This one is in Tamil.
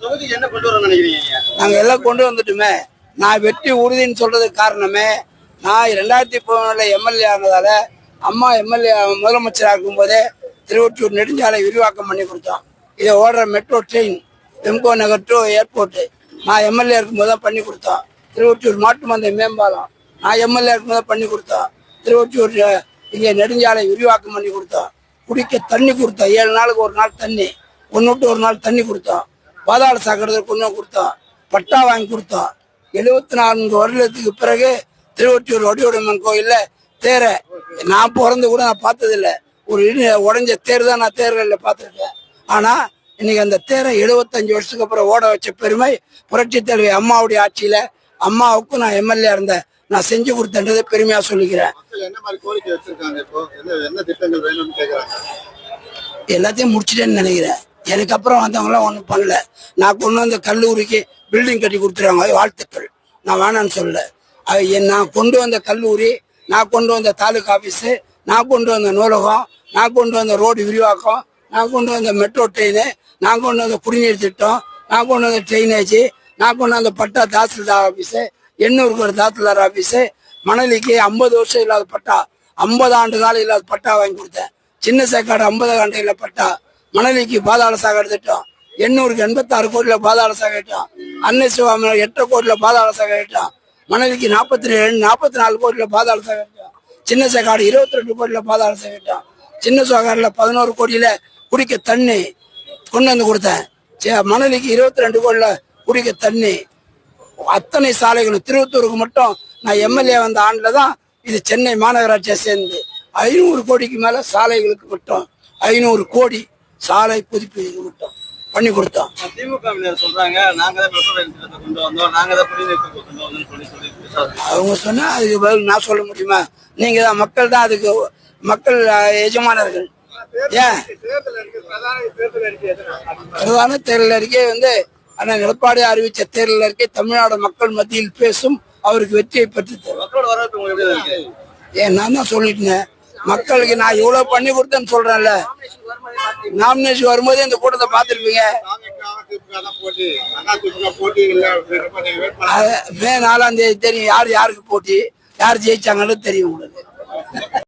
நாங்க எல்லாம் கொண்டு வந்துட்டுமே. நான் வெற்றி உறுதின்னு சொல்றதுக்கு காரணமே, நான் 2013 எம்எல்ஏ ஆனதால அம்மா எம்எல்ஏ முதலமைச்சராக இருக்கும்போதே திருவொற்றியூர் நெடுஞ்சாலை விரிவாக்கம் பண்ணி கொடுத்தோம். இதை ஓடுற metro train Wimco Nagar to airport நான் எம்எல்ஏ இருக்கும்போது தான் பண்ணி கொடுத்தோம். திருவொற்றியூர் மாட்டு மந்தை மேம்பாலம் நான் எம்எல்ஏ இருக்கும்போது தான் பண்ணி கொடுத்தோம். திருவொற்றியூர் இங்கே நெடுஞ்சாலை விரிவாக்கம் பண்ணி கொடுத்தோம். குடிக்க தண்ணி கொடுத்தோம். 7 நாளுக்கு ஒரு நாள் தண்ணி, ஒன்று விட்டு ஒரு நாள் தண்ணி கொடுத்தோம். பாதாள சாக்கடைக்கு ஒன்றும் கொடுத்தோம். பட்டா வாங்கி கொடுத்தோம். 74 வருடத்துக்கு பிறகு திருவொற்றியூர் வடிவடைமன் கோயில்ல தேர நான் பிறந்து கூட நான் பார்த்ததில்லை. ஒரு உடஞ்ச தேர் தான் நான் தேர்களில் பார்த்துருக்கேன். ஆனா இன்னைக்கு அந்த தேரை 75 வருஷத்துக்கு அப்புறம் ஓட வச்ச பெருமை புரட்சி தலைவி அம்மாவுடைய ஆட்சியில அம்மாவுக்கும் நான் எம்எல்ஏ இருந்தேன். நான் செஞ்சு கொடுத்தேன்றதை பெருமையா சொல்லிக்கிறேன். எல்லாத்தையும் முடிச்சிட்டேன்னு நினைக்கிறேன். எனக்கு அப்புறம் வந்தவங்களாம் ஒன்றும் பண்ணல. நான் கொண்டு வந்த கல்லூரிக்கு பில்டிங் கட்டி கொடுத்துருவாங்க, வாழ்த்துக்கள். நான் வேணான்னு சொல்லல. நான் கொண்டு வந்த கல்லூரி, நான் கொண்டு வந்த தாலுகா ஆஃபீஸு, நான் கொண்டு வந்த நூலகம், நான் கொண்டு வந்த ரோடு விரிவாக்கம், நான் கொண்டு வந்த மெட்ரோ ட்ரெயின், நான் கொண்டு வந்த குடிநீர் திட்டம், நான் கொண்டு வந்த ட்ரெயினேஜ், நான் கொண்டு வந்த பட்டா தாசில்தார் ஆஃபீஸு, 800 ஒரு தாசில்தார் ஆஃபீஸு, மணலிக்கு 50 வருஷம் இல்லாத பட்டா, 50 ஆண்டு காலம் இல்லாத பட்டா வாங்கி கொடுத்தேன். சின்ன சேக்காடு 50 ஆண்டு இல்லை பட்டா, மணலிக்கு பாதாள சாக்கடை திட்டம், 800க்கு 86 கோடியில் பாதாள சாக்கடை திட்டம், அன்னை சிவாமி 8 கோடியில் பாதாள சாக்கடை திட்டம், மணலிக்கு 44 கோடியில் பாதாள சாக்கடை திட்டம், சின்ன சேக்காடு 22 கோடியில் பாதாள சாக்கடை திட்டம், சின்ன சேக்காடுல 11 கோடியில குடிக்க தண்ணி கொண்டு வந்து கொடுத்தேன். மணலிக்கு 22 கோடியில் குடிக்க தண்ணி. அத்தனை சாலைகளும் திருவத்தூருக்கு மட்டும் நான் எம்எல்ஏ வந்த ஆண்டுல தான் இது சென்னை மாநகராட்சியை சேர்ந்து 500 கோடிக்கு மேல சாலைகளுக்கு மட்டும் 500 கோடி சாலை புதுப்பி மட்டும் பண்ணி கொடுத்தோம். அவங்க சொன்னா அதுக்கு பதில் நான் சொல்ல முடியுமா? நீங்க தான் மக்கள் தான் அதுக்கு மக்கள் எஜமானர்கள். ஏன் பிரதான தேர்தல் அறிக்கை அண்ணன் எடப்பாடி அறிவிச்ச தேர்தல் அறிக்கை தமிழ்நாடு மக்கள் மத்தியில் பேசும், அவருக்கு வெற்றியை பெற்று ஏன் நான் தான் சொல்லிட்டேன். மக்களுக்கு நான் இவ்வளவு பண்ணி கொடுத்தேன்னு சொல்றேன்ல. நாமினேஷன் வரும்போதே இந்த கூட்டத்தை பார்த்திருப்பீங்க. மே 4ஆம் தேதி தெரியும் யாருக்கு போட்டி, யார் ஜெயிச்சாங்கன்னு தெரியும் உங்களுக்கு.